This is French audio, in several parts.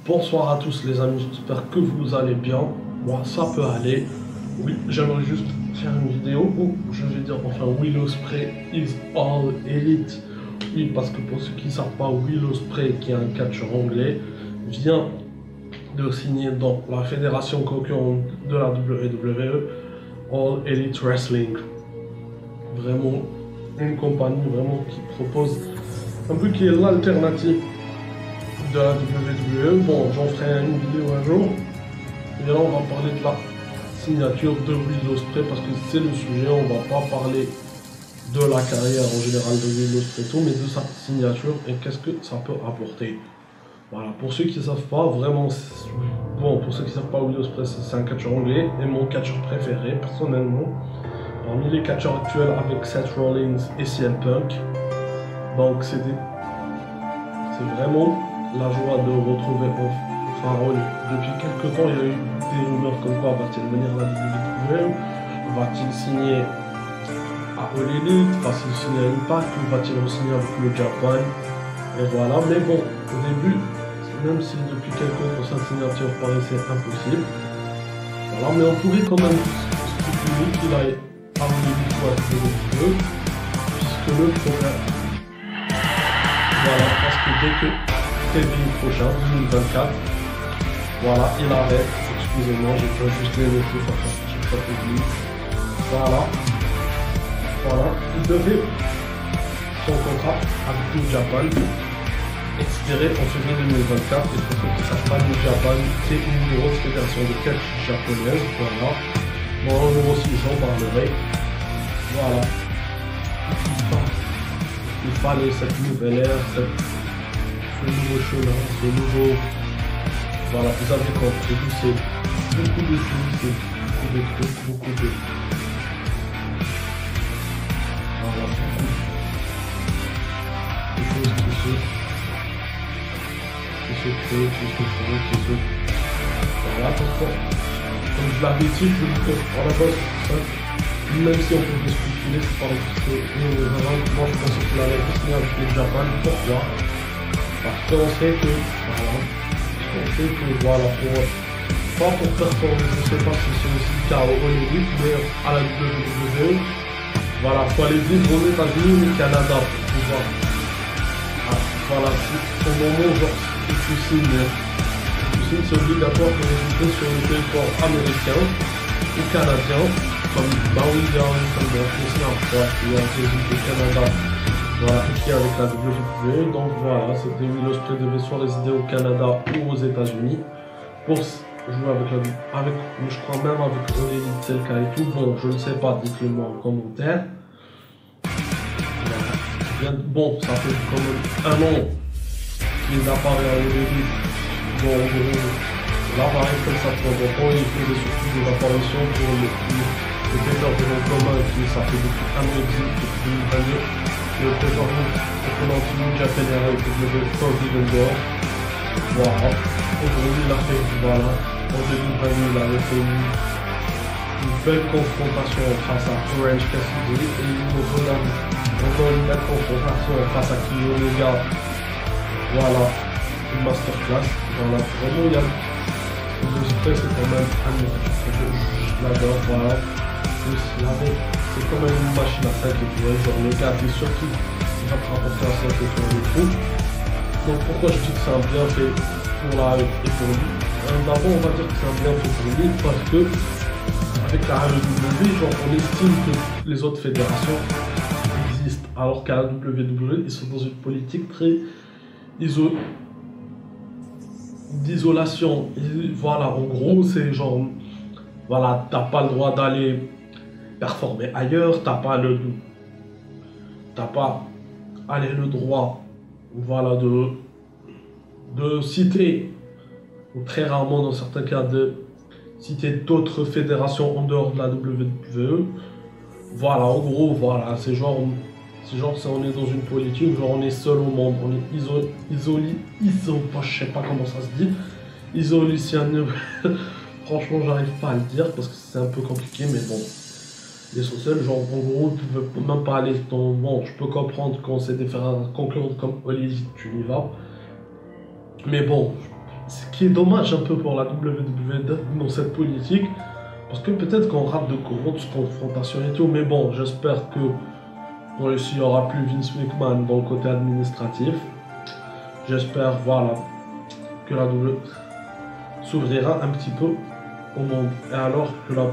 Bonsoir à tous les amis, j'espère que vous allez bien. Moi ça peut aller. Oui, j'aimerais juste faire une vidéo où je vais dire enfin Will Ospreay is all elite. Oui, parce que pour ceux qui ne savent pas, Will Ospreay, qui est un catcheur anglais, vient de signer dans la fédération concurrente de la WWE, All Elite Wrestling. Vraiment une compagnie vraiment qui propose un peu qui est l'alternative de la WWE. Bon, j'en ferai une vidéo un jour. Et là, on va parler de la signature de Will Ospreay parce que c'est le sujet. On va pas parler de la carrière en général de Will Ospreay, mais de sa signature et qu'est-ce que ça peut apporter. Voilà, pour ceux qui ne savent pas, vraiment, bon, pour ceux qui ne savent pas, Will Ospreay, c'est un catcheur anglais et mon catcheur préféré, personnellement. Parmi les catcheurs actuels avec Seth Rollins et CM Punk. Donc, c'est vraiment la joie de retrouver enfin Roll. Depuis quelques temps, il y a eu des rumeurs comme quoi va-t-il venir à la WWE, va-t-il signer à All Elite, va-t-il signer à Impact ou va-t-il re-signer avec le Japan. Et voilà, mais bon, au début, même si depuis quelques temps sa signature paraissait impossible, voilà, mais on pourrait quand même spéculer qu'il aille à All Elite ou à WWE, puisque le problème, voilà, parce que dès que février prochain, 2024, voilà, il arrête, excusez-moi, j'ai pas juste les noter, j'ai pas oublié, voilà, il devait son contrat avec New Japan expirer en février 2024, et pour ceux qui ne savent pas, New Japan, c'est une grosse fédération de catch japonaise, voilà, bon, nous aussi j'en parlerai, voilà, il fallait cette nouvelle ère, ce nouveau chemin, ce nouveau... Voilà, vous avez compris, c'est beaucoup de choses, c'est beaucoup de trucs, beaucoup de... Voilà, beaucoup de choses qui se créent, qui se font, qui se... Voilà, pourquoi comme je l'avais dit, je vous dis à la base, même si on peut spéculer, c'est pas parce que moi je pensais qu'il allait signer avec le Japan. Pourquoi? Parce qu'on sait que, voilà, on sait que, voilà, pas pour performer, je ne sais pas si c'est aussi le cas au Hollywood, mais à la WWE, voilà, il faut aller vivre aux États-Unis ou au Canada pour pouvoir. Voilà, au moment genre, tu signes, c'est obligatoire de résider sur le territoire américain ou canadien. Comme Williams, comme Snapchat, il y a au Canada, voilà, qui est avec la WWE. Donc voilà, c'était Will Ospreay devait soit résider au Canada ou aux États-Unis pour jouer avec, je crois même avec All Elite, c'est le cas et tout. Bon, je ne sais pas, dites-le moi en commentaire. Voilà. Bon, ça fait quand même un an qu'il apparaît à All Elite. Bon, en gros, là, pareil, comme ça, de temps en temps, il faisait surtout des apparitions pour le pay-per de commun qui ça fait depuis un an depuis 2022. Le pay-per représentant New Japan Era et le Forbidden Door. Voilà. Aujourd'hui, il a fait, voilà, en 2022, il avait fait une belle confrontation face à Orange Cassidy et il nous redonne encore une belle confrontation face à Kenny Omega. Voilà, une masterclass. Voilà, vraiment, il y a le stress, c'est quand même un je l'adore, voilà. C'est quand même une machine à 5 étoiles, genre le gars, t'es sûr qu'il va te rapporter à 5 étoiles et tout. Donc pourquoi je dis que c'est un bienfait pour la et pour lui? D'abord on va dire que c'est un bienfait pour lui parce que avec la WWE, genre on estime que les autres fédérations existent, alors qu'à la WWE, ils sont dans une politique très d'isolation. Voilà, en gros c'est genre, voilà, t'as pas le droit d'aller performer ailleurs, t'as pas le droit, voilà, de citer, ou très rarement dans certains cas, de citer d'autres fédérations en dehors de la WWE. Voilà, en gros, voilà, c'est genre si on est dans une politique, genre on est seul au monde, on est je sais pas comment ça se dit, isolationné. Franchement, j'arrive pas à le dire parce que c'est un peu compliqué, mais bon. L'essentiel, genre en gros, tu ne peux même pas aller dans... Bon, je peux comprendre quand c'est des fédérations concurrentes comme All Elite, tu y vas. Mais bon, ce qui est dommage un peu pour la WWE dans cette politique, parce que peut-être qu'on rate de grosses confrontations et tout, mais bon, j'espère que il n'y aura plus Vince McMahon dans le côté administratif. J'espère, voilà, que la WWE s'ouvrira un petit peu au monde. Et alors que la...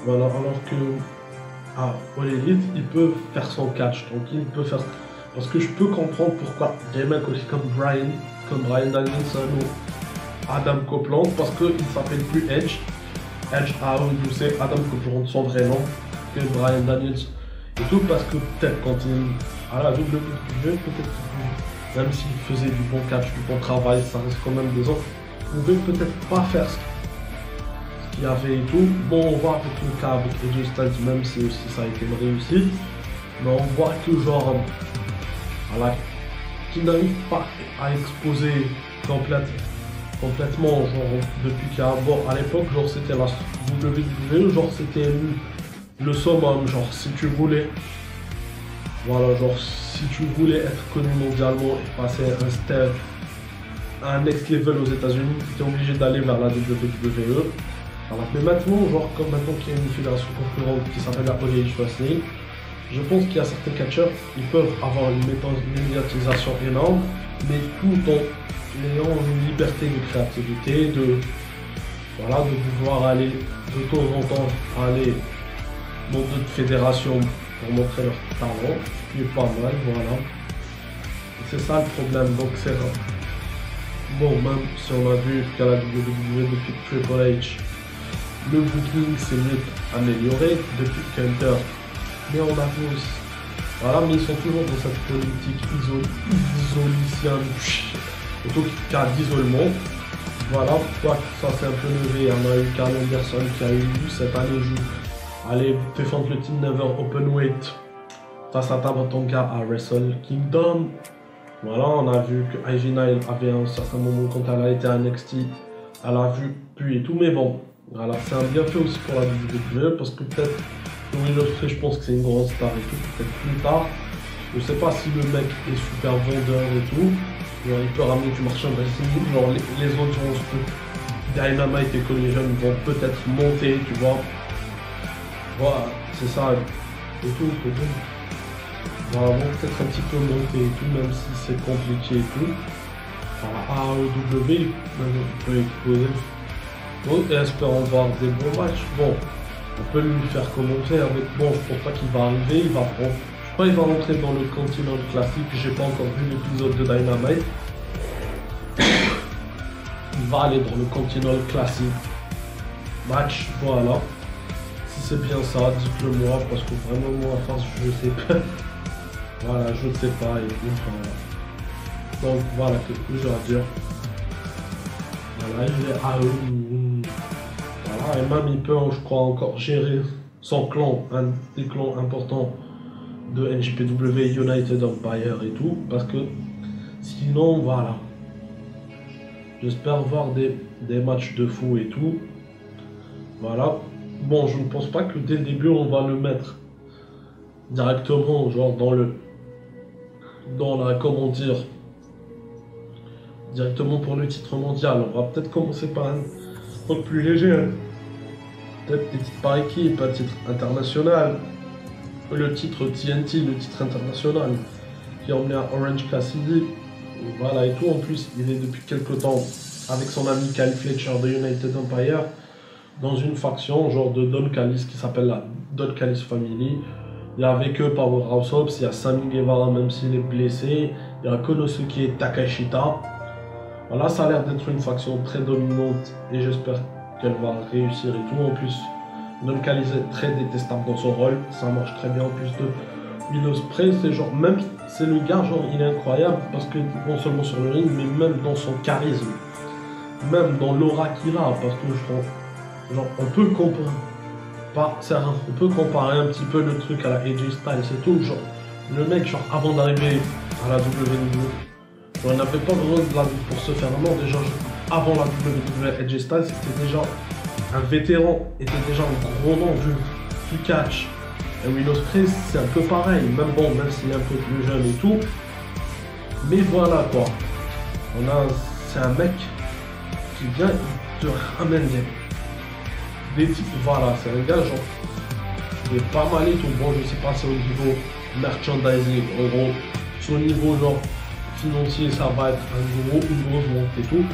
Voilà, alors que... Ah, All Elite, il peut faire son catch, donc il peut faire... Parce que je peux comprendre pourquoi des mecs aussi comme Bryan Danielson ou Adam Copeland, parce qu'il ne s'appelle plus Edge. Edge a c'est Adam Copeland, son vrai nom, que Bryan Danielson. Et tout parce que peut-être quand il... À la WWE, peut-être même s'il faisait du bon catch, du bon travail, ça reste quand même des autres. Il pouvait peut-être pas faire ce qu'il y avait et tout. Bon, on voit avec le cas avec AJ Styles, même si aussi ça a été une réussite. Mais on voit que genre... Voilà, qu'il n'arrive pas à exposer complètement, genre, depuis qu'il y a... Bon, à l'époque, genre, c'était la WWE, genre, c'était le summum, genre, si tu voulais... Voilà, genre, si tu voulais être connu mondialement et passer un step, un next level aux États-Unis, tu étais obligé d'aller vers la WWE. Voilà. Mais maintenant, genre, comme maintenant qu'il y a une fédération concurrente qui s'appelle la All Elite Wrestling, je pense qu'il y a certains catcheurs qui peuvent avoir une médiatisation énorme, mais tout en ayant une liberté de créativité, de pouvoir aller de temps en temps aller dans d'autres fédérations pour montrer leur talent, ce qui est pas mal, voilà. C'est ça le problème, donc c'est rare. Bon, même si on a vu qu'à la WWE depuis Triple H, le booking s'est mieux amélioré depuis Hunter. Mais on a vu aussi. Voilà, mais ils sont toujours dans cette politique isolicienne, plutôt qu'à d'isolement. Voilà, pourquoi ça s'est un peu levé. On a eu Karl Anderson qui a eu cette année aller défendre le Team Never Openweight face à Tama Tonga à Wrestle Kingdom. Voilà, on a vu que Ivy Nile avait un certain moment quand elle a été à NXT, elle a vu puis et tout, mais bon, voilà, c'est un bienfait aussi pour la WWE parce que peut-être Will Ospreay, je pense que c'est une grande star et tout, peut-être plus tard. Je sais pas si le mec est super vendeur et tout. Genre, il peut ramener du merchandising, genre les audiences de Dynamite et Collision vont peut-être monter, tu vois. Voilà, c'est ça. Et tout, voilà, vont peut-être un petit peu monter et tout, même si c'est compliqué et tout. Voilà, AEW, il peut exploser. Bon, et espérons voir des bons matchs. Bon. On peut lui faire commenter avec... Bon, je pense pas qu'il va arriver, il va prendre... Je crois qu'il va rentrer dans le Continental Classic, j'ai pas encore vu l'épisode de Dynamite. Il va aller dans le Continental Classic. Match, voilà. Si c'est bien ça, dites-le moi, parce que vraiment, moi, à face, je sais pas. Voilà, je ne sais pas, et tout, enfin... Donc, voilà, quelque chose à dire. Voilà, il est à eux. Voilà, et même il peut, je crois, encore gérer son clan, un des clans importants de NJPW, United Empire et tout, parce que sinon, voilà. J'espère voir des matchs de fou et tout. Voilà. Bon, je ne pense pas que dès le début, on va le mettre directement, genre dans la, comment dire, directement pour le titre mondial. On va peut-être commencer par un truc plus léger, hein. Peut-être des titres par équipe, un titre international, le titre TNT, le titre international, qui est emmené à Orange Cassidy. Voilà, et tout. En plus, il est depuis quelques temps avec son ami Kyle Fletcher de United Empire dans une faction genre de Don Callis qui s'appelle la Don Callis Family. Il y a avec eux Powerhouse Hobbs, il y a Sammy Guevara même s'il est blessé, il y a Konosuke et Takeshita. Voilà, ça a l'air d'être une faction très dominante et j'espère qu'elle va réussir et tout. En plus, Don Callis est très détestable dans son rôle, ça marche très bien. En plus de Will Ospreay, c'est genre, même, c'est le gars, genre, il est incroyable parce que non seulement sur le ring, mais même dans son charisme, même dans l'aura qu'il a, parce que genre, on peut comparer un petit peu le truc à la AJ Styles et tout, genre, le mec, genre, avant d'arriver à la WWE, genre, il n'avait pas besoin de la pour se faire un nom, déjà, avant la WWE, AJ Styles, c'était déjà un vétéran, était déjà un gros nom du catch. Et Will Ospreay, c'est un peu pareil, même s'il est un peu plus jeune et tout. Mais voilà quoi. C'est un mec qui vient, il te ramène des types, voilà, c'est un gars genre, il est pas mal et tout. Bon, je sais pas si au niveau merchandising, en gros, son niveau genre financier, ça va être une grosse montée et tout.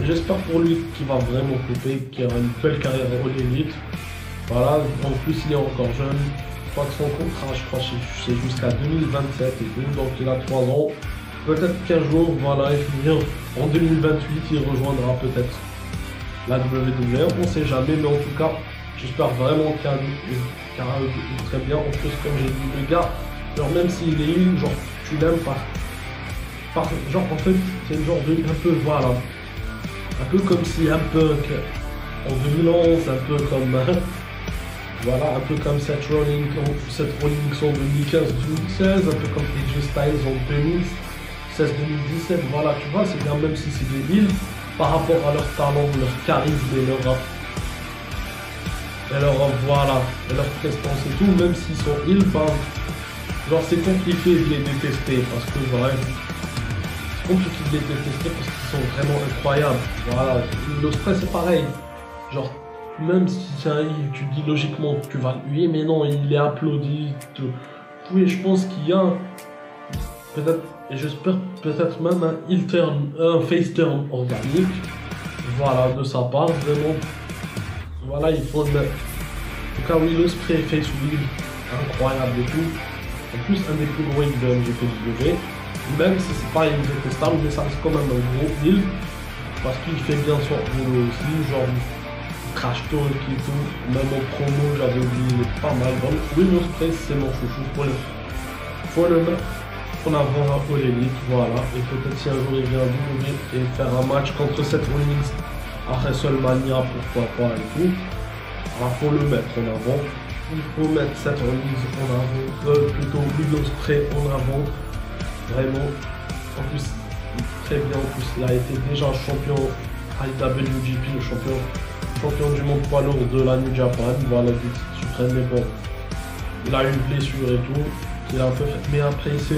J'espère pour lui qu'il va vraiment couper, qu'il aura une belle carrière en élite. Voilà, en plus il est encore jeune. Je crois que son contrat, c'est jusqu'à 2027 et tout, donc il a 3 ans. Peut-être qu'un jour, voilà, il finira en 2028, il rejoindra peut-être la WWE, on sait jamais, mais en tout cas, j'espère vraiment qu'il y aura très bien. En plus, comme j'ai dit, le gars, genre même s'il est une, genre tu l'aimes genre en fait, c'est le genre de, un peu, voilà, un peu comme si un peu en 2011, un peu comme, voilà, un peu comme Seth Rollins en 2015-2016, un peu comme AJ Styles en 2016-2017, voilà, tu vois, c'est bien, même si c'est débile, par rapport à leur talent, leur charisme et voilà, et leur prestance et tout, même s'ils sont heal, genre c'est compliqué de les détester, parce que voilà, c'est compliqué de les détester parce qu'ils sont vraiment incroyables, voilà, l'Ospreay c'est pareil, genre, même si c'est un heal, tu dis logiquement que tu vas le huer, mais non, il est applaudi, oui, je pense qu'il y a peut-être, et j'espère peut-être même un face turn organique, voilà, de sa part, vraiment, voilà, il faut le mettre. En tout cas, oui, l'Ospreay face wheel, incroyable et tout, en plus, un des plus gros heals de MGPW, même si c'est pas indétestable, mais ça reste quand même un gros heal, parce qu'il fait bien son boulot aussi, genre, trash talk et tout, même en promo, j'avais oublié, il est pas mal, donc, oui, l'Ospreay, c'est mon chouchou, faut le mettre en avant un All Elite, voilà, et peut-être si un jour il vient à et faire un match contre Seth Rollins à WrestleMania, pourquoi pas et tout, alors faut le mettre en avant, il faut mettre Seth Rollins en avant, plutôt Will Ospreay en avant, vraiment, en plus, très bien, en plus il a été déjà champion IWGP, le champion du monde poids lourd de la New Japan, voilà, du titre suprême, mais bon, il a eu une blessure et tout, il a un peu fait, mais après il s'est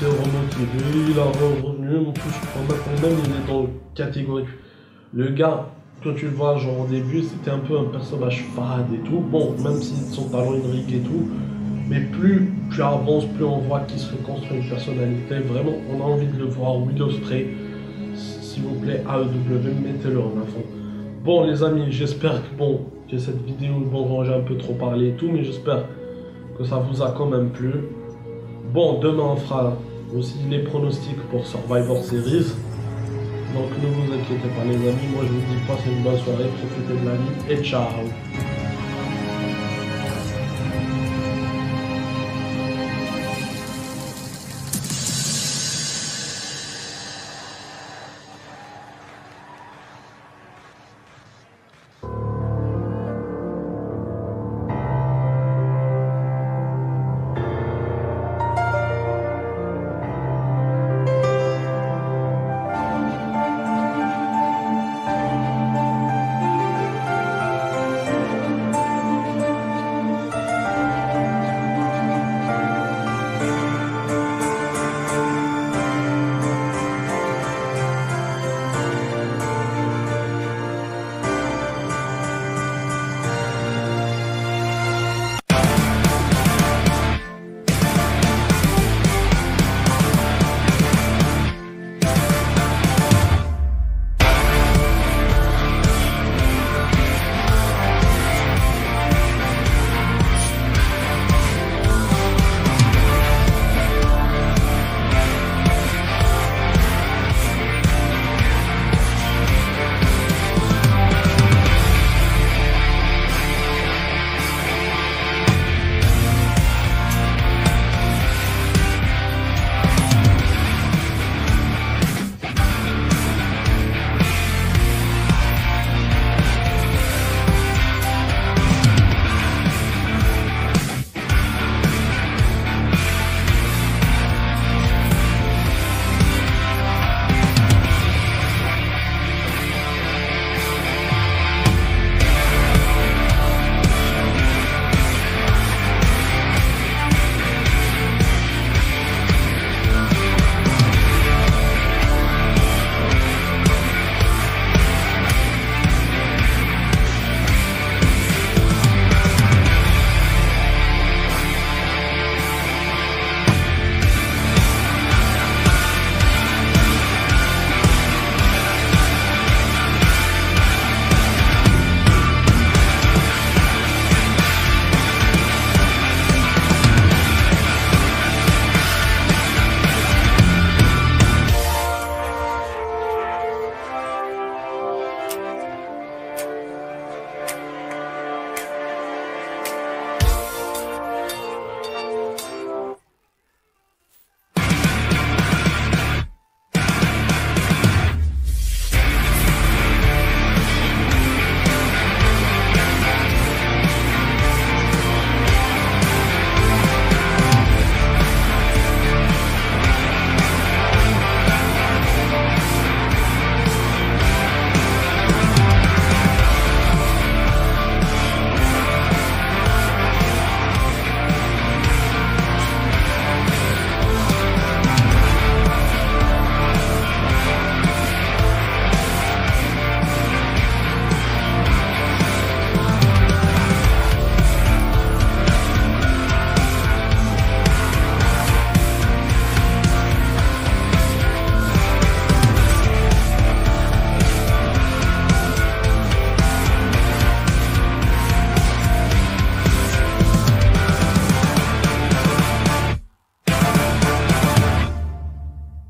remotivé, il a revenu, en plus je crois maintenant même il est dans la catégorie. Le gars, quand tu le vois genre au début, c'était un peu un personnage fade et tout, bon, même si son talent Henrik et tout, mais plus tu avances, plus on voit qu'il se reconstruit une personnalité, vraiment on a envie de le voir, Will Ospreay, s'il vous plaît, AEW, mettez-le en avant. Bon les amis, j'espère que cette vidéo, bon j'ai un peu trop parlé et tout, mais j'espère que ça vous a quand même plu. Bon, demain on fera aussi les pronostics pour Survivor Series. Donc ne vous inquiétez pas les amis, moi je vous dis passez une bonne soirée, profitez de la vie et ciao.